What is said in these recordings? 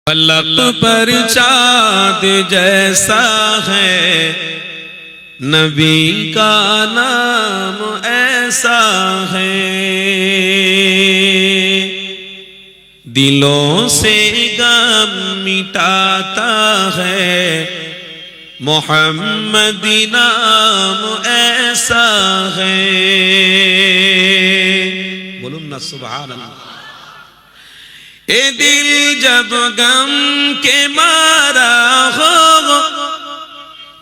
فلک پر چاند جیسا ہے نبی کا نام ایسا ہے، دلوں سے غم مٹاتا ہے محمد نام ایسا ہے۔ بولوں نا سبحان اللہ۔ اے دل جب غم کے مارا ہو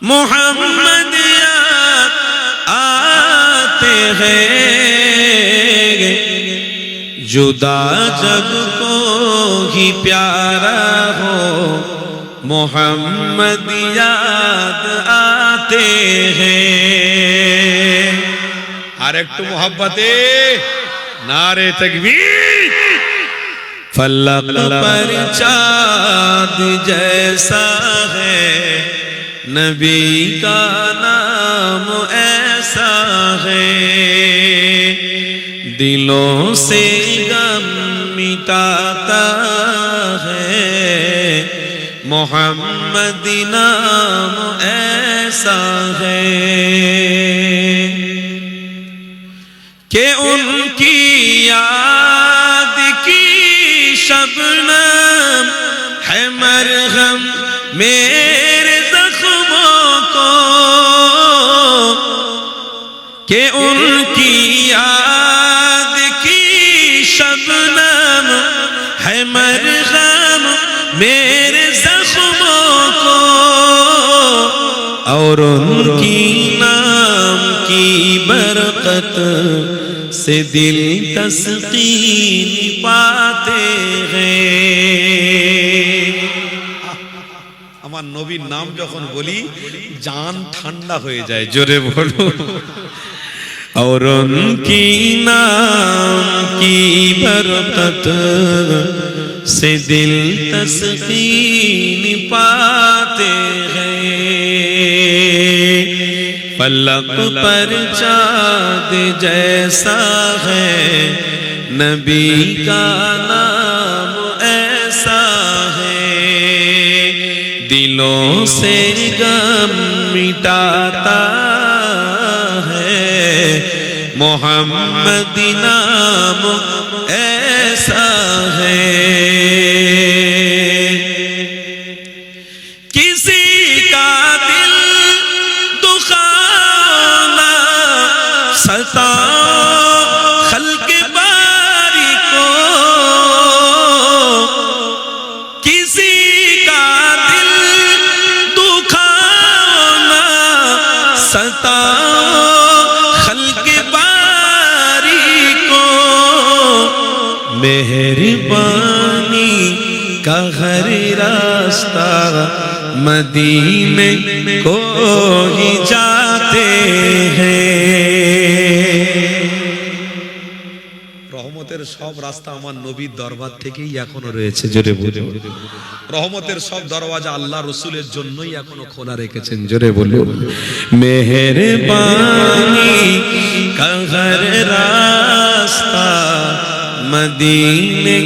محمد یاد آتے ہیں، جدا جب کوئی پیارا ہو محمد یاد آتے ہیں۔ اور ایک تو محبت نعرہ تکبیر۔ فلک پر چاند جیسا ہے نبی کا نام ایسا ہے، دلوں سے غم مٹاتا ہے محمد نام ایسا ہے کہ ان کی یاد کی شبنم ہے مرہم میرے زخموں کو، کہ ان کی یاد کی شبنم ہے مرہم میرے زخموں کو، اور ان کی نام کی برکت سے دل تسکین پاتے ہیں۔ আমার নবীর নাম যখন বলি জান ঠান্ডা হয়ে যায়, জোরে বলো। اور ان کی نام کی برکت سے دل تسکین پاتے ہیں، فلک پر چاند جیسا ہے نبی کا نام ایسا ہے، دلوں سے غم مٹاتا ہے محمد نام ایسا ہے۔ کسی کا دل دکھانا ستا خلق باری کو، کسی کا دل دکھانا ستا خلق باری کو، مہربانی کا ہر راستہ مدینے کو ہی جاتے ہیں۔ রহমতের সব রাস্তা আমার নবীর দরবার থেকেই এখনো রয়েছে, জোরে বলে। রহমতের সব দরওয়াজা আল্লাহ রাসূলের জন্যই এখনো খোলা রেখেছেন, জোরে বলে। মেহেরবানি কা হর রাস্তা مدینے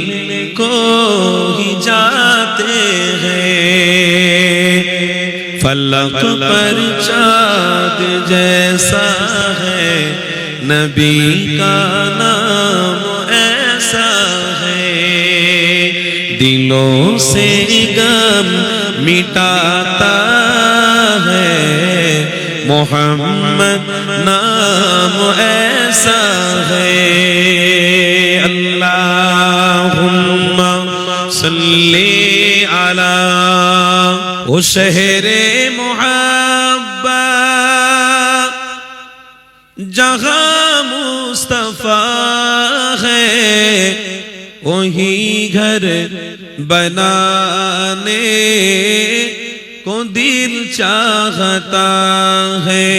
کو ہی جاتے ہیں، فلک پر چاند جیسا ہے نبی کا نام ایسا ہے، دلوں سے غم مٹاتا ہے محمد نام ایسا ہے۔ اللہم صلی علی او شہر محبت، جہاں مصطفیٰ ہے وہی گھر بنانے کو دل چاہتا ہے،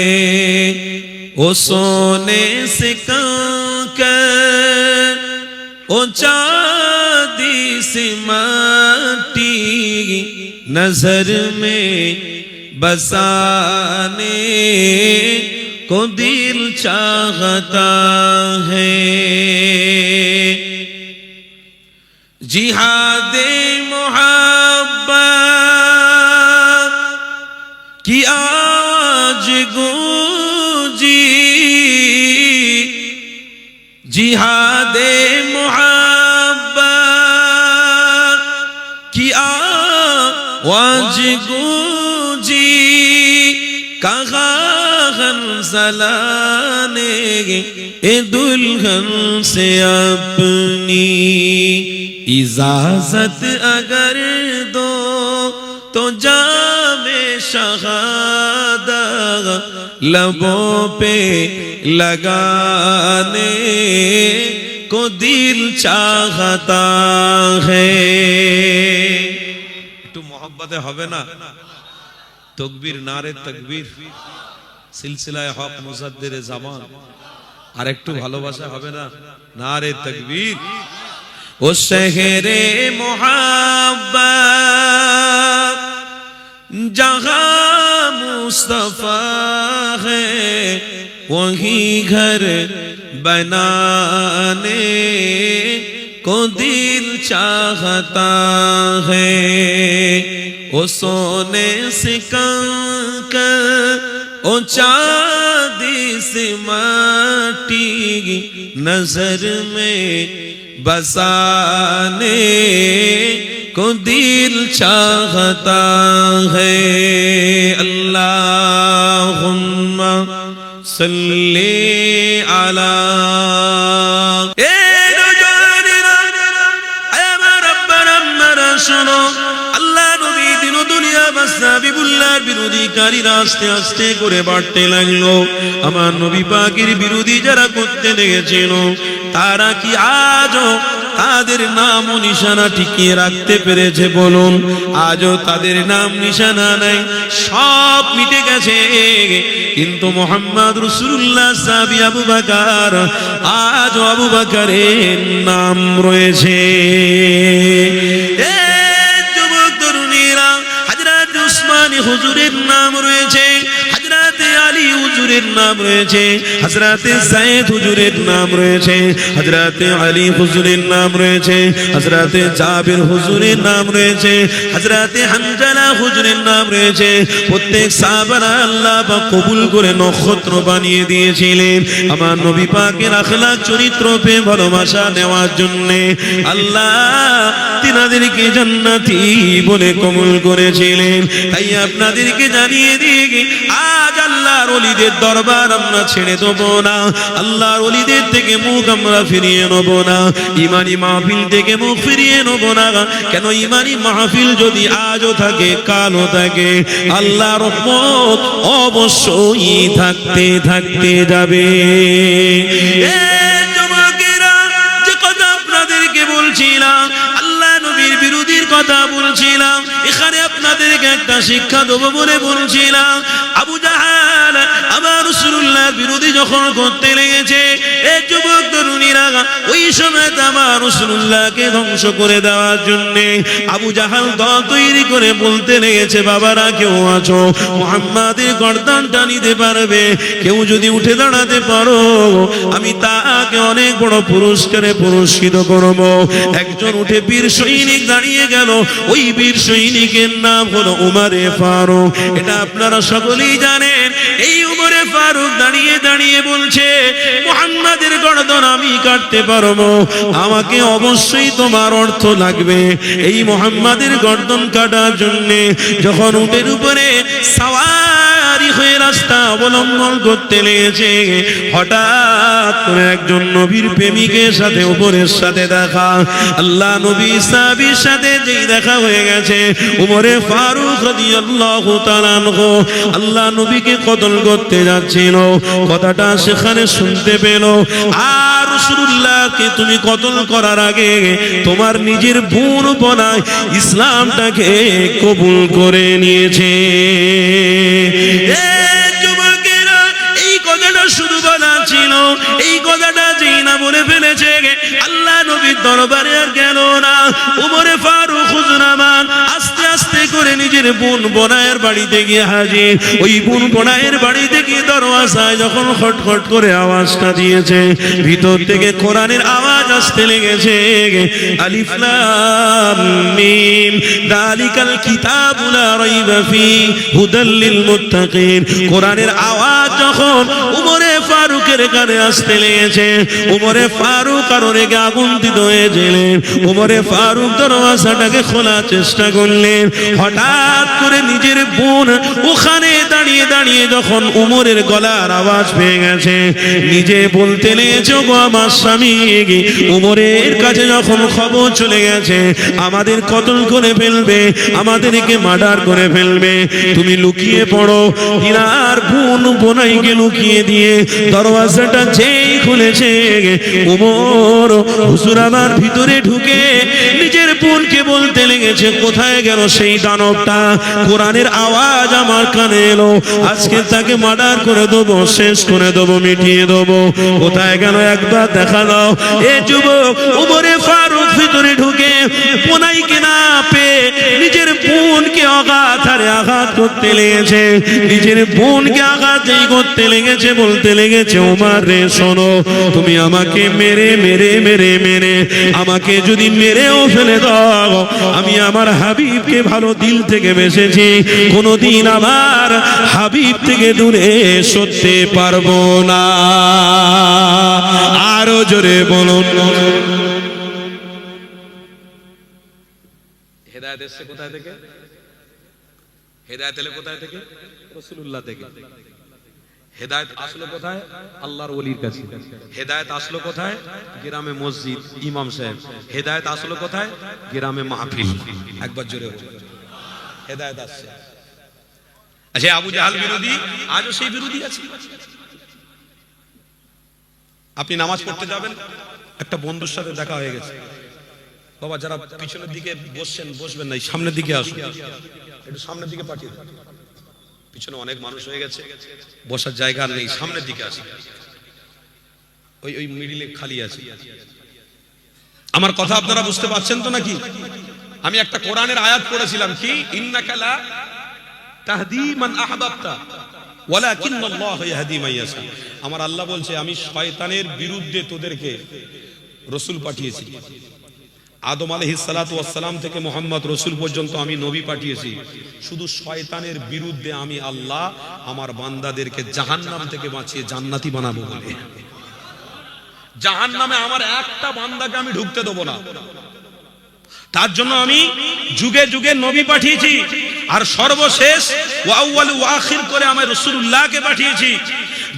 وہ سونے سے کنکر او چاندی سے مٹی نظر میں بسانے کو دل چاہتا ہے، جہاد محمد की आवाज गूंजी जिहादे मोहब्बत की आवाज गूंजी कहा हंसला ने ए दुल्हन से अपनी इजाजत अगर दो तो जामे शहादत लबों पे लगाने को दिल चाहता है। একটু মোহাব্বতে হবে না? তকবীর নারে তকবীর সিলসিলায়ে হক মুজাদ্দিদে জামান। আর একটু ভালোবাসা হবে না? নারে তকবীর। ओ शहरे मोहब्बत जहाँ मुस्तफा है वही घर बनाने को दिल चाहता है। ओ सोने से कंकर ओ चांदी से माटी नजर में बसाने को दिल चाहता है। अल्लाहुम्मा सल्ली अला বিরোধীকারীরা আস্তে আস্তে করে বাড়তে লাগলো। আমার নবী পাকের বিরোধী যারা করতে লেগেছিল তারা কি আজও তাদের নাম ও নিশানা টিকিয়ে রাখতে পেরেছে? বলুন, আজও তাদের নাম নিশানা নাই, সব মিটে গেছে। কিন্তু মুহাম্মদ রাসূলুল্লাহ সাহাবী আবু বকর, আজও আবু বকরের নাম রয়েছে। হুজুরের নাম রয়েছে, হযরত আলী হুজুরের নাম রয়েছে, হযরত সাইদ হুজুরের নাম রয়েছে, হযরত আলী হুজুরের নাম রয়েছে, হযরত জাবির হুজুরের নাম রয়েছে, হযরত হানজালা হুজুরের নাম রয়েছে। প্রত্যেক সাহাবারা আল্লাহ পাক কবুল করে নক্ষত্র বানিয়ে দিয়েছিলেন আমার নবী পাকের আখলাক চরিত্র পেয়ে ভালোবাসা নেওয়ার জন্য। আল্লাহ তিনাদেরকে জান্নাতি বলে কবুল করেছিলেন। তাই আপনাদেরকে জানিয়ে দিয়ে আজ আল্লাহর ওলিদের দরবার আমরা ছেড়ে দেবো না, আল্লাহর ওলিদের থেকে মুখ আমরা ফিরিয়ে নেব না, ইমানি মাহফিল থেকে মুখ ফিরিয়ে নেব না। কেন? ইমানি মাহফিল যদি আজও থাকে কালও থাকে, আল্লাহর রহমত অবশ্যই থাকতে থাকতে যাবে। যুবকেরা, যে কথা আপনাদেরকে বলছিলাম, আল্লাহ নবীর বিরোধীর কথা বলছিলাম, এখানে আপনাদেরকে একটা শিক্ষা দেবো বলে বলছিলাম। আবু জাহাল আমার রাসূলুল্লাহ বিরোধী যখন করতে লেগেছে, এই যুবক তরুণীরা ওই সময় আমার রাসূলুল্লাহকে ধ্বংস করে দেওয়ার জন্য আবু জাহাল দল তৈরি করে বলতে লেগেছে, বাবারা কেউ আছো মুহাম্মাদের গর্দানটা নিতে পারবে? কেউ যদি উঠে দাঁড়াতে পারো আমি তাকে অনেক বড় পুরস্কারে পুরস্কৃত করব। একজন উঠে বীর সৈনিক দাঁড়িয়ে গেল, ওই বীর সৈনিকের নাম হলো উমরে ফারুক। এটা আপনারা সকলেই জানেন। এই উমরে ফারুক দাঁড়িয়ে দাঁড়িয়ে বলছে, মুহাম্মাদের গর্দান আমি কাটতে পারবো, আমাকে অবশ্যই তোমার অর্থ লাগবে। এই মুহাম্মাদের গর্দান কাটার জন্য যখন উটের উপরে সাওয়ারি হয়ে রাস্তা অবলম্বন করতে লেগেছে, হঠাৎ করে একজন নবীর প্রেমিকের সাথে উপরের সাথে দেখা। আল্লাহ নবী সাহাবীর সাথে যেই দেখা হয়ে গেছে, উমরে ফারুক রাদিয়াল্লাহু তাআলা আনহু আল্লাহ নবীকে কতল করতে যাচ্ছিল। কথাটা সেখানে শুনতে পেল, আর রাসূলুল্লাহকে তুমি কতল করার আগে তোমার নিজের বোন বনায় ইসলামটাকে কবুল করে নিয়েছে। যুবকেরা, এই কথাটা শুধু বলা ছিল, এই কথাটা যেই না বলে ফেলেছে, আল্লাহ নবীর দরবারে আর গেল না। উমরে ফারুক হুজরামান আস্তে আস্তে করে নিজের নিজের বোন বোনায়ের বাড়িতে গিয়ে হাজির। ওই বোন বোনায়ের বাড়িতে গিয়ে দরওয়াজায় যখন খটখট করে আওয়াজটা দিয়েছে, ভিতর থেকে কোরআনের আওয়াজ আসতে লেগেছে, আলিফ লাম মিম যালিকাল কিতাবু লা রাইবা ফীহি হুদাল লিল মুত্তাকিন। কোরআনের আওয়াজ যখন উমরে ফারুকের কানে আসতে লেগেছে, উমরে ফারুক আর রেগে আগুন্তিত হয়ে গেলেন। উমরে ফারুক দরওয়াজাটাকে খোলার চেষ্টা করলেন। হঠাৎ করে নিজের বোন ওখানে দাঁড়িয়ে দাঁড়িয়ে যখন উমরের গলার আওয়াজ পেয়ে গেছে, নিজে বলতে লেগেছে, গো আমার স্বামী, উমরের কাছে যখন খবর চলে গেছে আমাদের কতল করে ফেলবে, আমাদেরকে মার্ডার করে ফেলবে, তুমি লুকিয়ে পড়ো। ইনার বোন বোনাইকে লুকিয়ে দিয়ে দরওয়াজাটা যেই খুলেছে, উমর হুজুর আমার ভিতরে ঢুকে নিজের বোনকে বলতে লেগেছে, কোথায় গেল সেই দানবটা? কোরআনের আওয়াজ আমার কানে এলো, আজকে তাকে মার্ডার করে দেবো, শেষ করে দেবো, মিটিয়ে দেবো। কোথায় গেল একবার দেখা দাও। এ যুবক উমরে ফারুক ভিতরে ঢুকে বোনাইকে না পেয়ে নিজের বোনকে আঘাত হারে আঘাত করতে লেগেছে। নিজের বোনকে আঘাত যেই করতে লেগেছে বলতে লেগেছে, ওমর রে শোনো, তুমি আমাকে মেরে মেরে মেরে মেরে আমাকে যদি মেরেও ফেলে দাও, আমি আমার হাবিবকে ভালো দিল থেকে বেসেছি, কোনোদিন আমার হাবিব থেকে দূরে সরতে পারবো না। আরো জোরে বলুন। হেদায়েত এসেছে কোথায় থেকে? হেদায়েত এলে কোথায় থেকে? রাসূলুল্লাহ থেকে। হেদায়েত আসলো কোথায়? আল্লাহর ওলির কাছে। হেদায়েত আসলো কোথায়? গ্রামে মসজিদ, ইমাম সাহেব। হেদায়েত আসলো কোথায়? গ্রামে মাহফিল। একবার জোরে বলুন, হেদায়েত আসছে। আচ্ছা, আবু জাহাল বিরোধী, আজও সেই বিরোধী আছে। আপনি নামাজ পড়তে যাবেন, একটা বন্ধুর সাথে দেখা হয়ে গেছে, বাবা যারা পিছনের দিকে বসছেন বসবেন না, সামনের দিকে আসুন, একটু সামনের দিকে পাঠিয়ে দেন, পিছনে অনেক মানুষ হয়ে গেছে, বসার জায়গা নেই, সামনের দিকে আসুন, ওই ওই মিডিলে খালি আছে। আমার কথা আপনারা বুঝতে পারছেন তো নাকি? আমি একটা কোরআনের আয়াত পড়েছিলাম, কি ইন্নাকা লা তাহদি মান আহবাবতা ওয়ালাকিন্নাল্লাহু ইয়াহদি মান ইয়াশা। আমার আল্লাহ বলছে, আমি শয়তানের বিরুদ্ধে তোদেরকে রাসূল পাঠিয়েছি। আদম আলাইহিস সালাতু ওয়াস সালাম থেকে মুহাম্মদ রাসূল পর্যন্ত আমি নবী পাঠিয়েছি। শুধু শয়তানের বিরুদ্ধে আমি আল্লাহ আমার বান্দাদেরকে জাহান্নাম থেকে বাঁচিয়ে জান্নাতি বানাবো বলে। জাহান্নামে আমার একটা বান্দাকে আমি ঢুকতে দেব না। তার জন্য আমি যুগে যুগে নবী পাঠিয়েছি, আর সর্বশেষ ওয়া আউয়াল ওয়া আখির করে আমি রাসূলুল্লাহকে পাঠিয়েছি।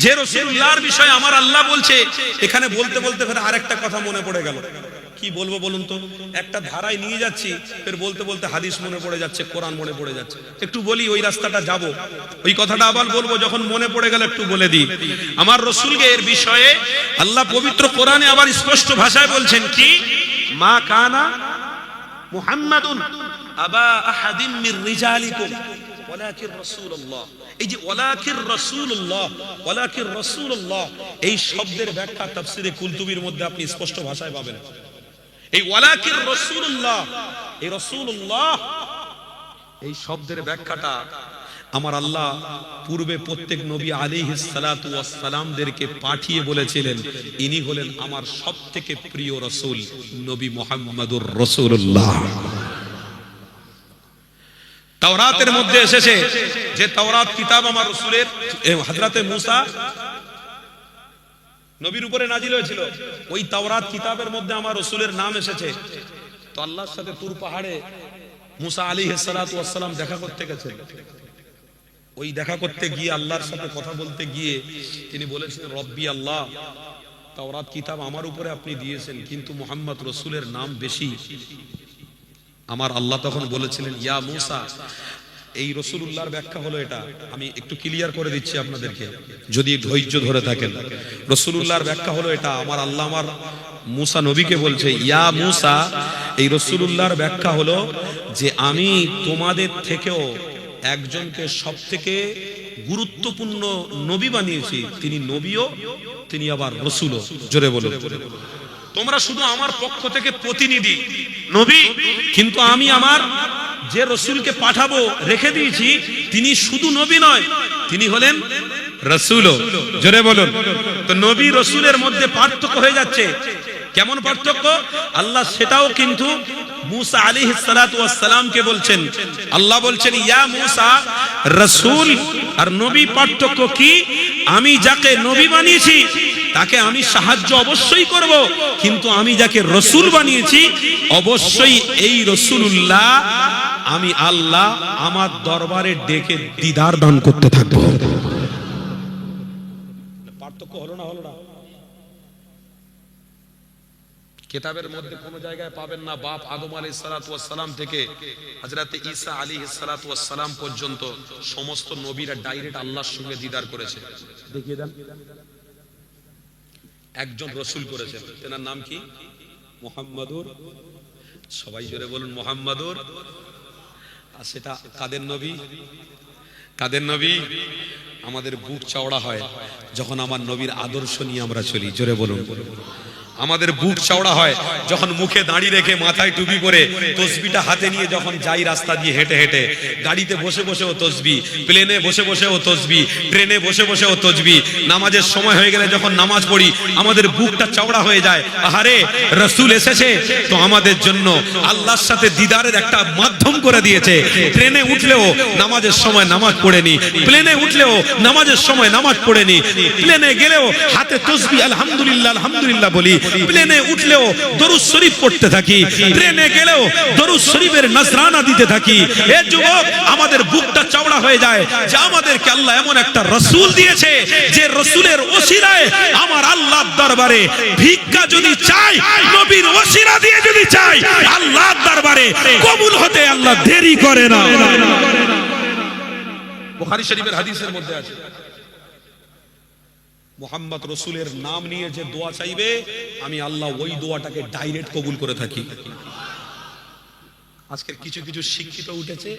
যে রাসূলুল্লাহর বিষয়ে আমার আল্লাহ বলছে, এখানে বলতে বলতে ফের আরেকটা কথা মনে পড়ে গেল। কি বলবো বলুন তো? একটা ধারায় নিয়ে যাচ্ছি, ফের বলতে বলতে হাদিস মনে পড়ে যাচ্ছে, কোরআন মনে পড়ে যাচ্ছে। একটু বলি, ওই রাস্তাটা যাব, ওই কথাটা আবার বলবো, যখন মনে পড়ে গেল একটু বলে দিই। আমার রাসূলকে এর বিষয়ে আল্লাহ পবিত্র কোরআনে আবার স্পষ্ট ভাষায় বলছেন, কি মা কানা মুহাম্মাদুন আবা আহাদিন মির রিজালিকুম ওয়ালাকিন রাসূলুল্লাহ। এই যে ওয়ালাকিন রাসূলুল্লাহ, ওয়ালাকিন রাসূলুল্লাহ, এই শব্দের ব্যাখ্যা তাফসীরে কুলতুবির মধ্যে আপনি স্পষ্ট ভাষায় পাবেন। এই ওয়ালাকিন রাসূলুল্লাহ, এই রাসূলুল্লাহ, এই শব্দের ব্যাখ্যাটা আমার আল্লাহ পূর্বে প্রত্যেক নবী আলাইহিস সালাতু ওয়াস সালামদেরকে পাঠিয়ে বলেছিলেন, ইনি হলেন আমার সবথেকে প্রিয় রাসূল নবী মুহাম্মদুর রাসূলুল্লাহ। তাওরাতের মধ্যে এসেছে যে তাওরাত কিতাব আমার রাসূলের হযরতে মুসা নবীর উপরে নাজিল হয়েছিল, ওই তাওরাত কিতাবের মধ্যে আমার রাসূলের নাম এসেছে। তো আল্লাহর সাথে তুর পাহাড়ে মুসা আলাইহিস সালাতু ওয়াস সালাম দেখা করতে গেছেন। ওই দেখা করতে গিয়ে আল্লাহর সাথে কথা বলতে গিয়ে তিনি বলেছেন, রব্বি আল্লাহ, তাওরাত কিতাব আমার উপরে আপনি দিয়েছেন, কিন্তু মুহাম্মদ রাসূলের নাম বেশি। আমার আল্লাহ তখন বলেছিলেন, ইয়া মুসা, এই রাসূলুল্লাহর ব্যাখ্যা হলো এটা। আমি একটু ক্লিয়ার করে দিচ্ছি আপনাদেরকে, যদি ধৈর্য ধরে থাকেন। রাসূলুল্লাহর ব্যাখ্যা হলো এটা। আমার আল্লাহ আমার মুসা নবীকে বলছে, ইয়া মুসা, এই রাসূলুল্লাহর ব্যাখ্যা হলো যে আমি তোমাদের থেকেও একজনকে সবথেকে গুরুত্বপূর্ণ নবী বানিয়েছি। তিনি নবীও, তিনি আবার রাসূলও। জোরে বলুন। তোমরা শুধু আমার পক্ষ থেকে প্রতিনিধি নবী, কিন্তু আমি আমার যে রসুলকে পাঠাবো রেখে দিয়েছি তিনি শুধু নবী নয়, তিনি হলেন রসুলও। জোরে বলুন। তো নবী রসুলের মধ্যে পার্থক্য হয়ে যাচ্ছে। কেমন পার্থক্য? আল্লাহ সেটাও কিন্তু মুসা আলাইহিস সালাতু ওয়াস সালামকে বলছেন। আল্লাহ বলছেন ইয়া মুসা, রাসূল আর নবী পার্থক্য কি? আমি যাকে নবী বানিয়েছি তাকে আমি সাহায্য অবশ্যই করব, কিন্তু আমি যাকে রসুল বানিয়েছি অবশ্যই এই রসুলুল্লাহ আমি আল্লাহ আমার দরবারে ডেকে দিদার দান করতে থাকবো। পার্থক্য হলো না? হলো না? কিতাবের মধ্যে কোন জায়গায় পাবেন না বাপ আদম আলাইহিস সালাতু ওয়াস সালাম থেকে হযরত ঈসা আলাইহিস সালাতু ওয়াস সালাম পর্যন্ত সমস্ত নবীরা ডাইরেক্ট আল্লাহর সঙ্গে দিদার করেছে। দেখিয়ে দেন। একজন রসুল করেছেন, তার নাম কি? মুহাম্মাদুর। সবাই জোরে বলুন মুহাম্মাদুর। আর সেটা কাদের নবী? কাদের নবী? আমাদের বুক চওড়া হয় যখন আমার নবীর আদর্শ নিয়ে আমরা চলি। জোরে বলুন। আমাদের বুক চওড়া হয় যখন মুখে দাড়ি রেখে মাথায় টুপি পরে তসবিটা হাতে নিয়ে যখন যাই রাস্তা দিয়ে হেঁটে হেঁটে, গাড়িতে বসে বসেও তসবি, প্লেনে বসে বসেও তসবি, ট্রেনে বসে বসেও তসবি, নামাজের সময় হয়ে গেলে যখন নামাজ পড়ি আমাদের বুকটা চওড়া হয়ে যায়। আহারে রাসূল এসেছে তো আমাদের জন্য আল্লাহর সাথে দিদারের একটা মাধ্যম করে দিয়েছে। ট্রেনে উঠলেও নামাজের সময় নামাজ পড়ে নি, প্লেনে উঠলেও নামাজের সময় নামাজ পড়ে নি, প্লেনে গেলেও হাতে তসবি আলহামদুলিল্লাহ আলহামদুলিল্লাহ বলি, প্লেনে উঠলেও দরুদ শরীফ পড়তে থাকি, ট্রেনে গেলেও দরুদ শরীফের নজরানা দিতে থাকি। এ যুবক, আমাদের বুকটা চওড়া হয়ে যায় যে আমাদেরকে আল্লাহ এমন একটা রাসূল দিয়েছে যে রাসূলের ওসিলায় আমার আল্লাহর দরবারে ভিক্ষা যদি চাই, নবীর ওসিলা দিয়ে যদি চাই, আল্লাহর দরবারে কবুল হতে আল্লাহ দেরি করে না। বুখারী শরীফের হাদিসের মধ্যে আছে মুহাম্মদ রসুলের নাম নিয়ে যে দোয়া চাইবে আমি আল্লাহ ওই দোয়াটাকে ডাইরেক্ট কবুল করে থাকি। আজকের কিছু কিছু শিক্ষিত উঠেছে,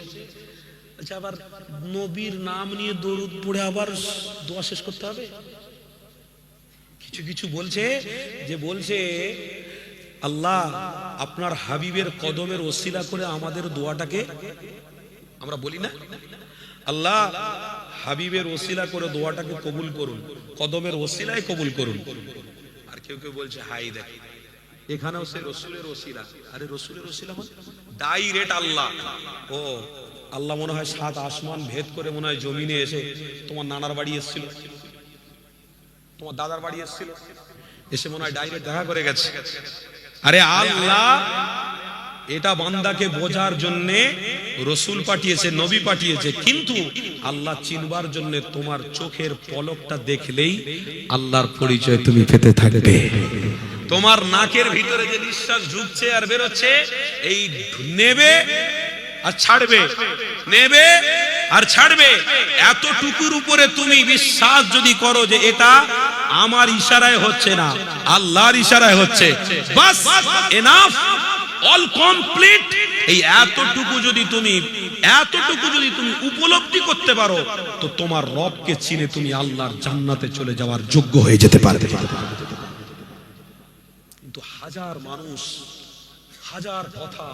আচ্ছা আবার নবীর নাম নিয়ে দরুদ পড়ে আবার দোয়া শেষ করতে হবে। কিছু কিছু বলছে যে বলছে আল্লাহ আপনার হাবিবের কদমের ওসিলা করে আমাদের দোয়াটাকে, আমরা বলি না আল্লাহ হাবিবের ওসিলা করে দোয়াটাকে কবুল করুন, কদমের ওসিলায় কবুল করুন। আর কেউ কেউ বলছে হাই দেখ এখানেও সে রসুলের ওসিলা। আরে রসুলের ওসিলা মানে ডাইরেক্ট আল্লাহ। ও আল্লাহ মনে হয় 7 আসমান ভেদ করে মনে হয় জমিনে এসে তোমার নানার বাড়ি এসেছিল, তোমার দাদার বাড়ি এসেছিল, এসে মনে হয় ডাইরেক্ট দেখা করে গেছে। আরে আল্লাহ এটা বান্দাকে বোঝার জন্য রসুল পাঠিয়েছে, নবী পাঠিয়েছে, কিন্তু আল্লাহ চিনবার জন্য তোমার চোখের পলকটা দেখলেই আল্লাহর পরিচয় তুমি পেতে থাকবে। তোমার নাকের ভিতরে যে নিঃশ্বাস ঢুকছে আর বেরোচ্ছে, এই নেবে আর ছাড়বে, নেবে আর ছাড়বে, এতটুকুর উপরে তুমি বিশ্বাস যদি করো যে এটা আমার ইশারায় হচ্ছে না, আল্লাহর ইশারায় হচ্ছে, বাস এনাফ, অল কমপ্লিট। এই এতটুকু যদি তুমি উপলব্ধি করতে পারো তো তোমার রবকে চিনে তুমি আল্লাহর জান্নাতে চলে যাওয়ার যোগ্য হয়ে যেতে পারবে। কিন্তু হাজার মানুষ, হাজার কথা,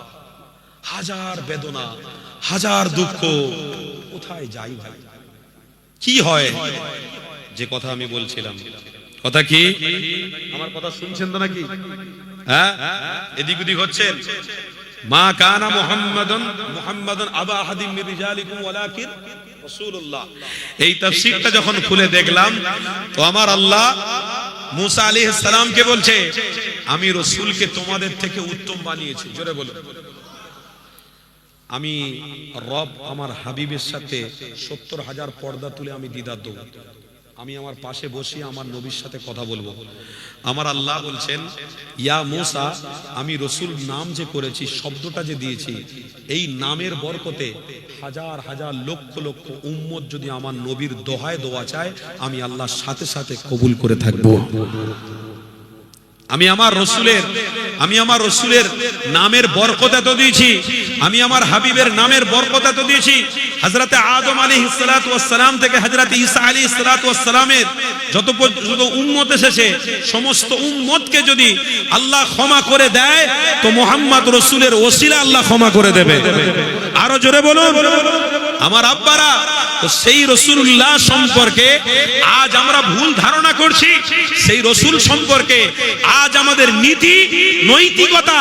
হাজার বেদনা, হাজার দুঃখ, কোথায় যাই ভাই? কি হয়? যে কথা আমি বলছিলাম, কথা কি? আমার কথা শুনছেন তো নাকি? হ্যাঁ, এদিক ওদিক হচ্ছেন। মা কানা মুহাম্মাদুন আবা আহাদিম মির রিজালিকুম ওয়ালাকিন রাসূলুল্লাহ। এই তাফসীরটা যখন খুলে দেখলাম তো আমার আল্লাহ মুসা আলাইহিস সালামকে বলছে আমি রাসূলকে তোমাদের থেকে উত্তম বানিয়েছি। জোরে বলো। আমি রব আমার হাবিবের সাথে 70,000 পর্দা তুলে আমি দিদার দেব। আমি আমার পাশে বসে আমার নবীর সাথে কথা বলবো। আমার আল্লাহ বলছেন ইয়া মুসা, আমি রসুল নাম যে করেছি, শব্দটা যে দিয়েছি, এই নামের বরকতে হাজার হাজার লক্ষ লক্ষ উম্মত যদি আমার নবীর দোহায় দোয়া চায় আমি আল্লাহর সাথে সাথে কবুল করে থাকবো। আমি আমার রসুলের আমি আমার রাসূলের নামের বরকত এত দিয়েছি, আমি আমার হাবিবের নামের বরকত এত দিয়েছি। হযরতে আদম আলাইহিস সালাতু ওয়াস সালাম থেকে হযরতে ঈসা আলাইহিস সালাতু ওয়াস সালামের যত উম্মত এসেছে, সমস্ত উম্মতকে যদি আল্লাহ ক্ষমা করে দেয় তো মুহাম্মদ রাসূলের ওসিলা আল্লাহ ক্ষমা করে দেবে। আরো জোরে বলুন আমার আব্বারা। তো সেই রাসূলুল্লাহ সম্পর্কে আজ আমরা ভুল ধারণা করছি, সেই রাসূল সম্পর্কে আজ আমাদের নীতি নৈতিকতা,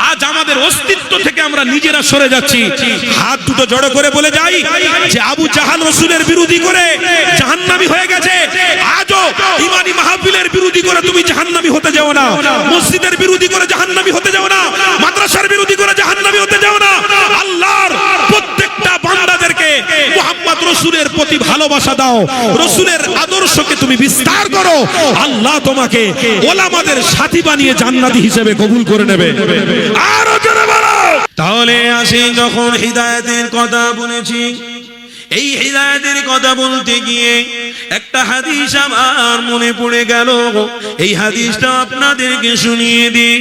আজ আমাদের অস্তিত্ব থেকে আমরা নিজেরা সরে যাচ্ছি। হাত দুটো জড়ো করে বলে যাই যে আবু জাহাল রাসূলের বিরোধী করে জাহান্নামী হয়ে গেছে। আজও ইমানি মাহফিলের বিরোধী করে তুমি জাহান্নামী হতে যাও না, মসজিদের বিরোধী করে জাহান্নামী হতে যাও না, মাদ্রাসার বিরোধী করে জাহান্নামী হতে যাও না। আল্লাহর প্রত্যেকটা বান্দাদেরকে মুহাম্মদ রাসূলের প্রতি ভালোবাসা দাও, রাসূলের আদর্শকে তুমি বিস্তার করো, আল্লাহ তোমাকে ওলামাদের সাথী বানিয়ে জান্নাতি হিসেবে কবুল করে নেবে। আরো জোরে বলো। তাহলে আসি, যখন হিদায়াতের কথা বলেছি, এই হিদায়াতের কথা বলতে গিয়ে একটা হাদিস আমার মনে পড়ে গেল, এই হাদিসটা আপনাদেরকে শুনিয়ে দিই।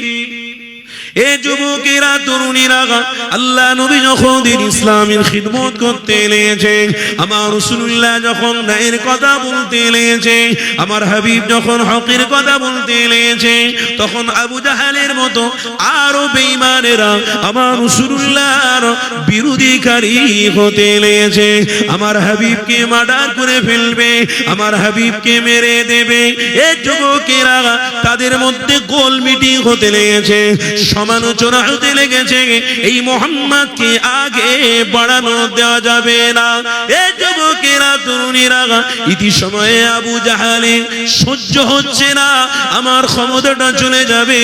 এ যুবকেরা, তরুণীরা, আল্লাহ নবী যখন দিন ইসলামের খিদমত করতে লেগেছে, আমার রাসূলুল্লাহ যখন ন্যায়ের কথা বলতে লেগেছে, আমার হাবিব যখন হকের কথা বলতে লেগেছে, তখন আবু জাহালের মতো আরো বেঈমানেরা আমার রাসূলুল্লাহর বিরোধীকারী হতে লেগেছে। আমার হাবিবকে মার্ডার করে ফেলবে, আমার হাবিবকে মেরে দেবে। এ যুবকেরা, তাদের মধ্যে গোল মিটিং হতে লেগেছে, সমালোচনা হতে লেগেছে, এই মুহাম্মদকে আগে বাড়ানো দেওয়া যাবে না। এ যুবকেরা, তরুণীরা, ইতি সময়ে আবু জাহালে সহ্য হচ্ছে না, আমার ক্ষমতাটা চলে যাবে,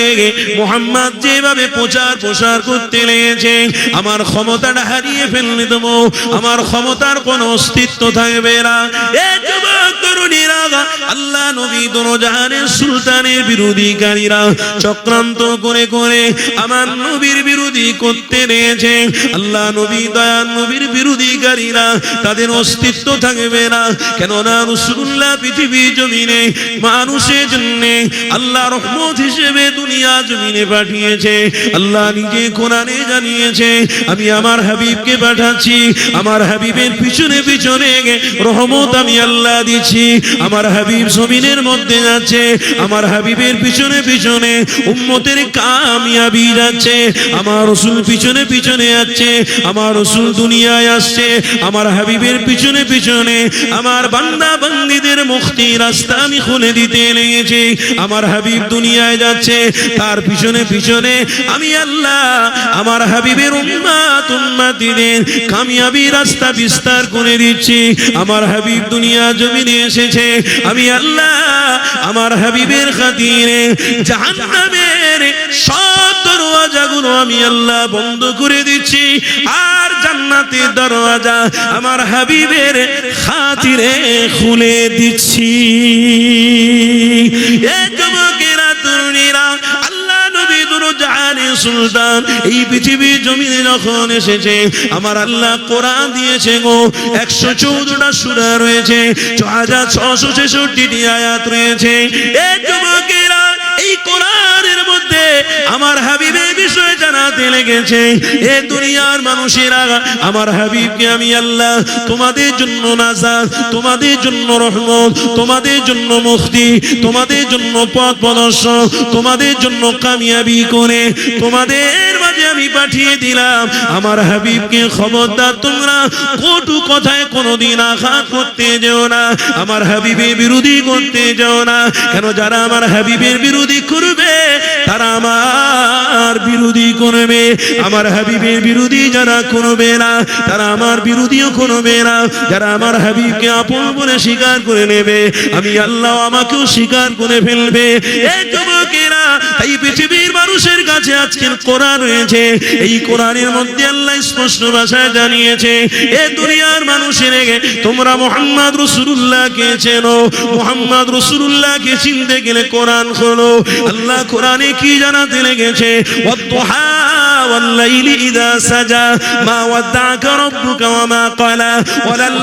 মুহাম্মদ যেভাবে প্রচার করতে লেগেছে, আমার ক্ষমতাটা হারিয়ে ফেললে দেবো, আমার ক্ষমতার কোনো অস্তিত্ব থাকবে না। এ যুবক তরুণীরা, আল্লাহ নবী দোজাহানের সুলতানের বিরোধীকারীরা চক্রান্ত করে করে আমার নবীর বিরোধী করতে নিয়েছে। আল্লাহ নবী, দয়ার নবীর বিরোধীকারীরা তাদের অস্তিত্ব থাকবে না। কেননা রাসূলুল্লাহ পৃথিবী জমিনে মানুষের জন্য আল্লাহ রহমত হিসেবে দুনিয়া জমিনে পাঠিয়েছে। আল্লাহ নিজে কোরআনে জানিয়েছে, আমি আমার হাবিবকে পাঠাচ্ছি, আমার হাবিবের পিছনে পিছনে রহমত আমি আল্লাহ দিচ্ছি। আমার হাবিব জমিনের মধ্যে যাচ্ছে, আমার হাবিবের পিছনে পিছনে উম্মতের কামিয়াবি যাচ্ছে, আমার রাসূল পিছনে পিছনে যাচ্ছে, আমার রাসূল দুনিয়ায় আসছে, আমার হাবিবের পিছনে পিছনে আমার বান্দা বান্দীদের মুক্তির রাস্তা আমি খুলে দিতে লেগেছি। আমার হাবিব দুনিয়ায় যাচ্ছে, তার পিছনে পিছনে আমি আল্লাহ আমার হাবিবের উম্মতিদের কামিয়াবি রাস্তা বিস্তার করে দিচ্ছি। আমার হাবিব দুনিয়া জমিনে এসেছে, আমি আল্লাহ আমার হাবিবের খাতিরে জাহান্নামের সব দরওয়াজাগুলো আমি আল্লাহ বন্ধ করে দিচ্ছি, আর জান্নাতের দরওয়াজা আমার হাবিবের খাতিরে খুলে দিচ্ছি। এ যুবকেরা, তরুণীরা, আল্লাহ নবী দোজাহানের সুলতান এই পৃথিবী জমিনে যখন এসেছে, আমার আল্লাহ কোরআন দিয়েছে গো, 114টা সূরা রয়েছে, 6666টি আয়াত রয়েছে। এ যুবকেরা, এই কোরআনের মধ্যে আমার হাবিবের বিষয় জানাতে লেগেছে। এ দুনিয়ার মানুষেরা, আমার হাবিবকে আমি আল্লাহ তোমাদের জন্য নাজাত, তোমাদের জন্য রহমত, তোমাদের জন্য মুক্তি, তোমাদের জন্য পথ প্রদর্শন, তোমাদের জন্য কামিয়াবি করে তোমাদের মাঝে আমি পাঠিয়ে দিলাম। আমার হাবিবকে খবরদার তোমরা কটু কথায় কোনোদিন আঘাত করতে যেও না, আমার হাবিবের বিরোধী করতে যেও না। কেন যারা আমার হাবিবের বিরোধী করবে তারা আমার বিরোধী করবে, আমার হাবিবের বিরোধী যারা করবে না তারা আমার বিরোধীও করবে না। যারা আমার হাবিবকে আপন বলে স্বীকার করে নেবে, আমি আল্লাহ আমাকেও স্বীকার করে ফেলবে। এই যুবকেরা, এই পৃথিবীর মানুষের কাছে আজকের কোরআন রয়েছে, এই কোরআনের মধ্যে আল্লাহ স্পষ্ট ভাষায় জানিয়েছে, এ দুনিয়ার মানুষের তোমরা মুহাম্মদ রাসূলুল্লাহকে চেনো, মুহাম্মদ রাসূলুল্লাহকে চিনতে গেলে কোরআন খোলো। আল্লাহ কোরআনে কি জানাতে লেগেছে, ওয়াদ-দুহা ওয়াল-লাইলি ইযা সাজা মা ওয়াদ্দা'আকা রাব্বুকা ওয়া মা ক্বালা ওয়ালাল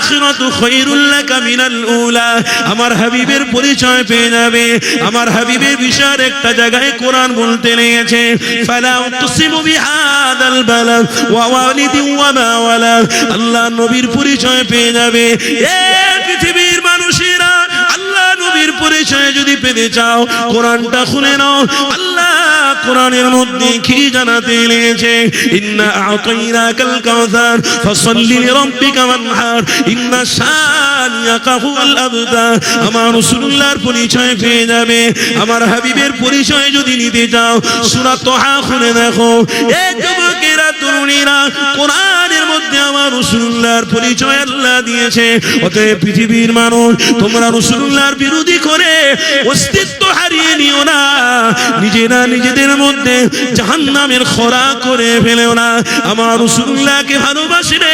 আখিরাতু খায়রুল লাকা মিনাল উলা। আমার হাবিবের পরিচয় পেয়ে যাবে। আমার হাবিবের বিষয়ের একটা জায়গায় কোরআন বলতে লেগেছে, ফালা উকসিমু বিহাদাল বালাদ ওয়া ওয়ালিদি ওয়া মা ওয়ালাদ। আল্লাহ নবীর পরিচয় পেয়ে যাবে। এ পৃথিবীর মানুষেরা, আল্লাহ নবীর পরিচয় যদি পেতে চাও কোরআনটা খুলে নাও। আল্লাহ কোরআনের মধ্যে কি জানাতে লেগেছে, ইন্না আ'তাইনাকাল কাউসার ফাসাল্লি লিরাব্বিকা ওয়ানহার ইন্না শানিয়াকা হুয়াল আবতার। আমার রাসূলুল্লাহর পরিচয় পেয়ে যাবে। আমার হাবিবের পরিচয় যদি নিতে চাও সূরা তাহা খুলে দেখো। এই যুবকেরা, তরুণীরা, কোরআনের মধ্যে আমার রাসূলুল্লাহর পরিচয় আল্লাহ দিয়েছে। অতএব পৃথিবীর মানুষ, তোমরা রাসূলুল্লাহর বিরোধী করে অস্তিত্ব হারিয়ে নিও না। নিজেরা নিজেদের মধ্যে জাহান্নামের খোরাক করে ফেলেও না। আমার রাসূলুল্লাহকে ভালোবাসলে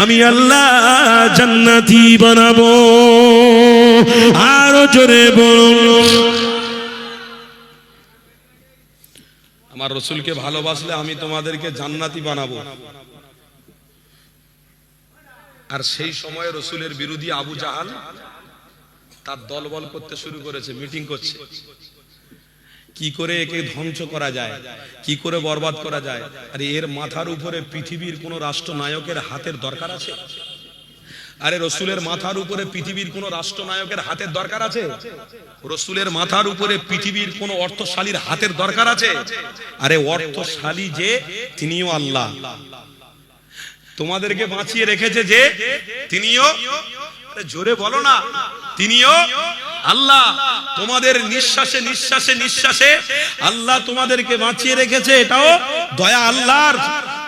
আমি আল্লাহ জান্নাতি বানাবো। আরো জোরে বলুন। আমার রসুলকে ভালোবাসলে আমি তোমাদেরকে জান্নাতি বানাবো। আর সেই সময় রসুলের বিরোধী আবু জাহাল তার দলবল করতে শুরু করেছে, মিটিং করছে, কি করে একে ধ্বংস করা যায়, কি করে বরবাদ করা যায়। আরে এর মাথার উপরে পৃথিবীর কোন রাষ্ট্রনায়কের হাতের দরকার আছে? আরে রসুলের মাথার উপরে পৃথিবীর কোন রাষ্ট্রনায়কের হাতের দরকার আছে? রসুলের মাথার উপরে পৃথিবীর কোন অর্থশালীর হাতের দরকার আছে? আরে অর্থশালী যে, তিনিও আল্লাহ। তোমাদেরকে বাঁচিয়ে রেখেছে যে, তিনিও, জোরে বলো না, তিনিও আল্লাহ। তোমাদের নিঃশ্বাসে নিঃশ্বাসে নিঃশ্বাসে আল্লাহ তোমাদেরকে বাঁচিয়ে রেখেছে, এটাও দয়া আল্লাহর।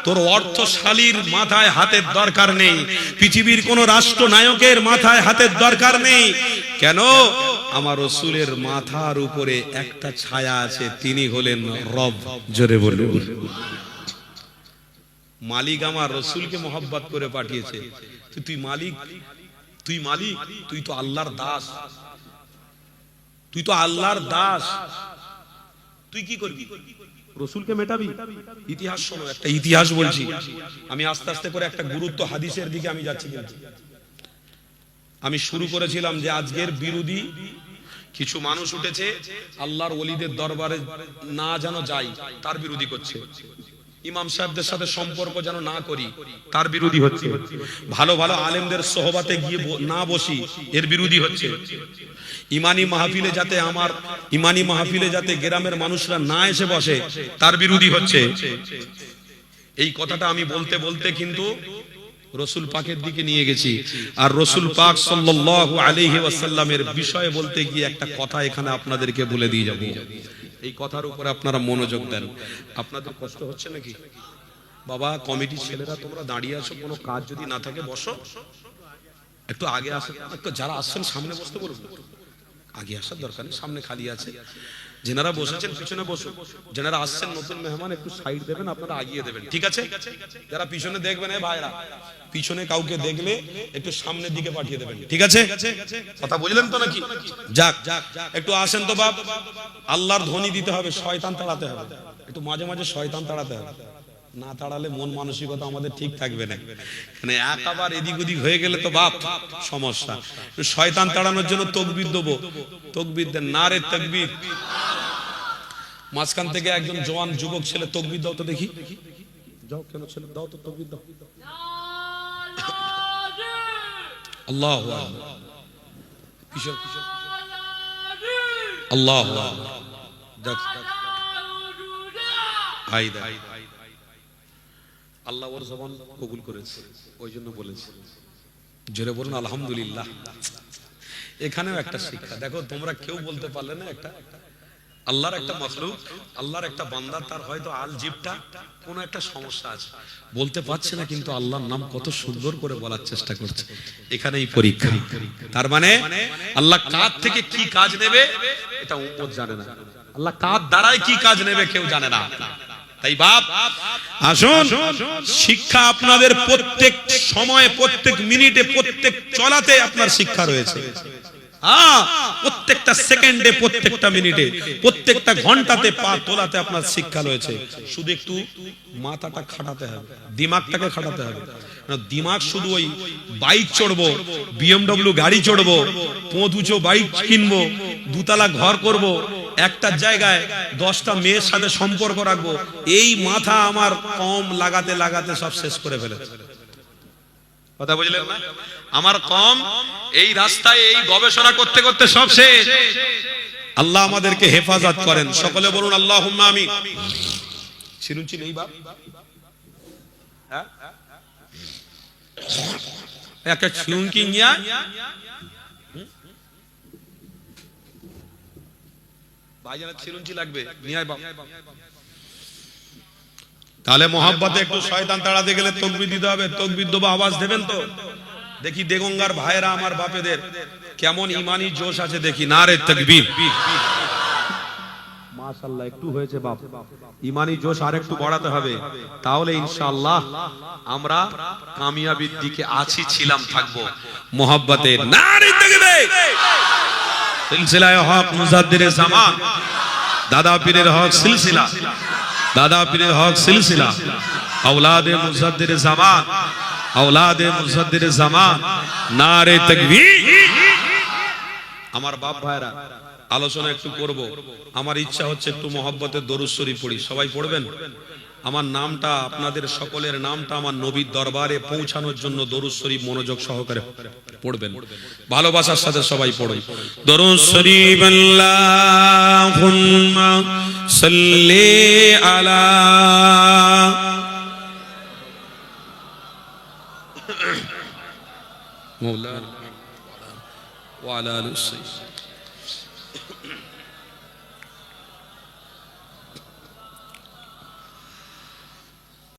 তোর অর্থশালীর মাথায় হাতের দরকার নেই, পৃথিবীর কোন রাষ্ট্রনায়কের মাথায় হাতের দরকার নেই। কেন? আমার রাসূলের মাথার উপরে একটা ছায়া আছে, তিনি হলেন রব। জোরে বলুন। মালিক আমার রাসূলকে মহব্বত করে পাঠিয়েছে। তুই মালিক, তুই মালিক, তুই তো আল্লাহর দাস, তুই তো আল্লাহর দাস। তুই কি করবি? রাসূলকে মেটাবি? ইতিহাস শোনো, একটা ইতিহাস বলছি আমি। আস্তে আস্তে করে একটা গুরুত্ব হাদিসের দিকে আমি যাচ্ছি। আমি শুরু করেছিলাম যে আজকের বিরোধী কিছু মানুষ উঠেছে, আল্লাহর ওলিদের দরবারে না যেন যাই তার বিরোধী করছে, ইমাম সাহেবদের সাথে সম্পর্ক যেন না করি তার বিরোধী হচ্ছে, ভালো ভালো আলেমদের সোহবাতে গিয়ে না বসি এর বিরোধী হচ্ছে, ইমানি মাহফিলে যাতে আমার ইমানি মাহফিলে যাতে গ্রামের মানুষরা না এসে বসে তার বিরোধী হচ্ছে। এই কথাটা আমি বলতে বলতে কিন্তু রাসূল পাকের দিকে নিয়ে গেছি। আর রাসূল পাক সাল্লাল্লাহু আলাইহি ওয়াসাল্লামের বিষয়ে বলতে গিয়ে একটা কথা এখানে আপনাদেরকে বলে দিয়ে যাব। এই কথার উপরে আপনারা মনোযোগ দেন। আপনাদের কষ্ট হচ্ছে নাকি? বাবা কমিটির ছেলেরা তোমরা দাঁড়িয়ে আছো, কোনো কাজ যদি না থাকে বসো, একটু আগে আসো। একটু যারা আসছেন সামনে বসতে বলুন, আগে আসার দরকার নেই, সামনে খালি আছে। যেনারা বসেছেন পিছনে বসুন, যেনারা আসছেন নতুন মেহমান একটু সাইড দেবেন, আপনারা আগিয়ে দেবেন, ঠিক আছে? যারা পিছনে দেখবেন, এই ভাইরা পিছনে কাউকে দেখলে একটু সামনের দিকে পাঠিয়ে দেবেন, ঠিক আছে? কথা বুঝলেন তো নাকি? যাক, একটু আসেন তো বাপ। আল্লাহর ধ্বনি দিতে হবে, শয়তান তাড়াতে হবে। একটু মাঝে মাঝে শয়তান তাড়াতে হবে, না তাড়ালে মন মানসিকতা আমাদের ঠিক থাকবে না। মানে একবার এদিক ওদিক হয়ে গেলে তো বাপ সমস্যা। শয়তান তাড়ানোর জন্য তাকবীর দেবো, তাকবীর দেন, নারে তাকবীর। মাঝখান থেকে একজন জওয়ান যুবক ছেলে তাকবীর দাও তো দেখি। যাও, কেন ছেলে দাও তো তাকবীর দাও। আল্লাহু আকবার। কিশোর আল্লাহু আকবার। দেখ ভাই দেখ, আল্লাহ ওর জবান কবুল করেছে, ওই জন্য বলেছে। জোরে বলুন আলহামদুলিল্লাহ। এখানেও একটা শিক্ষা দেখো, তোমরা কেউ বলতে পারলে না একটা আল্লাহর একটা মাখলুক, আল্লাহর একটা বান্দা, তার হয়তো আল জিবটা কোনো একটা সমস্যা আছে, বলতে পারছে না, কিন্তু আল্লাহর নাম কত সুন্দর করে বলার চেষ্টা করছে। এখানেই পরীক্ষা। তার মানে আল্লাহ কার থেকে কি কাজ নেবে এটা উম্মত জানে না, আল্লাহ কার দ্বারাই কি কাজ নেবে কেউ জানে না। তাই বাপ আসুন, শিক্ষা আপনাদের প্রত্যেক সময়ে, প্রত্যেক মিনিটে, প্রত্যেক চলাতে আপনার শিক্ষা রয়েছে। হ্যাঁ, প্রত্যেকটা সেকেন্ডে, প্রত্যেকটা মিনিটে, প্রত্যেকটা ঘন্টাতে পা তোলাতে আপনার শিক্ষা রয়েছে। শুধু একটু মাথাটা খাটাতে হবে, দিমাগটাকে খাটাতে হবে। না দিমাগ শুধু ওই বাইক চড়বো, BMW গাড়ি চড়বো, পঁচুচো বাইক কিনবো, দুতলা ঘর করব, একটা জায়গায় 10টা মেয়ের সাথে সম্পর্ক রাখবো, এই মাথা আমার কম লাগাতে লাগাতে সব শেষ করে ফেলেছে। কথা বুঝলেন না? আমার কম এই রাস্তায় এই গবেষণা করতে করতে সব শেষ। আল্লাহ আমাদেরকে হেফাজত করেন, সকলে বলুন আল্লাহুম্মা আমিন। চিরুচি নেই বাপ, হ্যাঁ একটা চিরুচি নিয়া ভাইজানের চিরুচি লাগবে, নিয়ে আয় বাপ। তাহলে মহব্বতে একটু শয়তান তাড়াতে গেলে তাকবীর দিতে হবে। তাকবীর দেবো, আওয়াজ দেবেন তো? দেখি দেগঙ্গার ভাইরা আমার বাপেদের কেমন ইমানি জোশ আছে দেখি। নারে তাকবীর। মাশাআল্লাহ, একটু হয়েছে বাপ, ইমানি জোশ আর একটু বাড়াতে হবে, তাহলে ইনশাআল্লাহ আমরা কামিয়াবির দিকে আছি, ছিলাম, থাকবো মহব্বতে। নারে তাকবীর। সিলসিলায়ে হক মুজাদ্দিদে জামান, দাদা পীরের হক সিলসিলা, দাদা পীরের হক সিলসিলা, औलादे मुजद्दिद ज़मान, औलादे मुजद्दिद ज़मान, नारे तकबीर। আমার বাপ ভাইরা আলোচনা একটু করব। আমার ইচ্ছা হচ্ছে একটু মহব্বতের দরুদ শরীফ পড়ি, সবাই পড়বেন? আমার নামটা, আপনাদের সকলের নামটা আমার নবীর দরবারে পৌঁছানোর জন্য দরুদ শরীফ মনোযোগ সহকারে পড়বেন, ভালোবাসার সাথে সবাই পড়ুন দরুদ শরীফ। আল্লাহুম্মা সাল্লি আলা মাওলানা ওয়া আলা আলিহি।